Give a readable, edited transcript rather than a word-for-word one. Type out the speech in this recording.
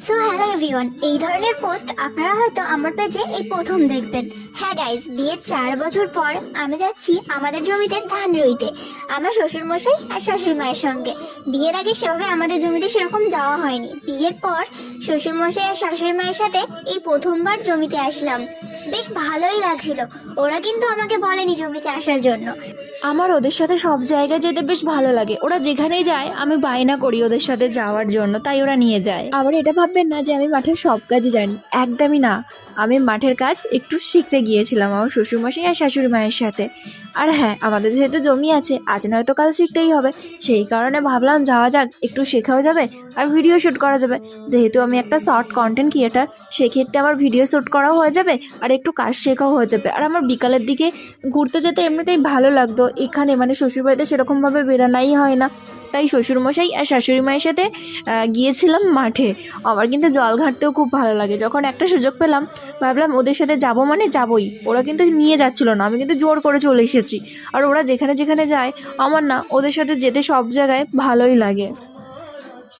So hello everyone, এই ধরনের post আপনারা হয়তো আমার পেজে এই প্রথম দেখবেন। হ্যাঁ গাইস, বিয়ের 4 বছর পর আমি যাচ্ছি আমাদের জমিতে ধান রুইতে, আমার শ্বশুর মশাই আর শাশুড়ি মায়ের সঙ্গে। বিয়ের আগে সেভাবে আমাদের জমিতে সেরকম যাওয়া হয়নি, বিয়ের পর শ্বশুর মশাই আর শাশুড়ি মায়ের সাথে এই প্রথমবার জমিতে আসলাম। বেশ ভালোই লাগছিল। ওরা কিন্তু আমাকে বলেনি জমিতে আসার জন্য। আমার ওদের সাথে সব জায়গায় যেতে বেশ ভালো লাগে। ওরা যেখানেই যায় আমি বায়না করি ওদের সাথে যাওয়ার জন্য, তাই ওরা নিয়ে যায়। আবার এটা ভাববেন না যে আমি মাঠের সব কাজই জানি, একদমই না। আমি মাঠের কাজ একটু শিখতে গিয়েছিলাম আমার শ্বশুরমশাই আর শাশুড়ি মায়ের সাথে। আর হ্যাঁ, আমাদের যেহেতু জমি আছে, আজ নয়তো কাল শিখতেই হবে, সেই কারণে ভাবলাম যাওয়া যাক, একটু শেখাও যাবে আর ভিডিও শ্যুট করা যাবে। যেহেতু আমি একটা শর্ট কন্টেন্ট ক্রিয়েটার, সেক্ষেত্রে আমার ভিডিও শ্যুট করাও হয়ে যাবে আর একটু কাজ শেখাও হয়ে যাবে। আর আমার বিকালের দিকে ঘুরতে যেতে এমনিতেই ভালো লাগতো। এখানে মানে শ্বশুরবাড়িতে সেরকমভাবে বেরানোই হয় না, তাই শ্বশুরমশাই আর শাশুড়ি মায়ের সাথে গিয়েছিলাম মাঠে। আমার কিন্তু জল ঘাঁটতেও খুব ভালো লাগে। যখন একটা সুযোগ পেলাম ভাবলাম ওদের সাথে যাব, মানে যাবই। ওরা কিন্তু নিয়ে যাচ্ছিল না, আমি কিন্তু জোর করে চলে এসেছি। আর ওরা যেখানে যেখানে যায় আমার না ওদের সাথে যেতে সব জায়গায় ভালোই লাগে।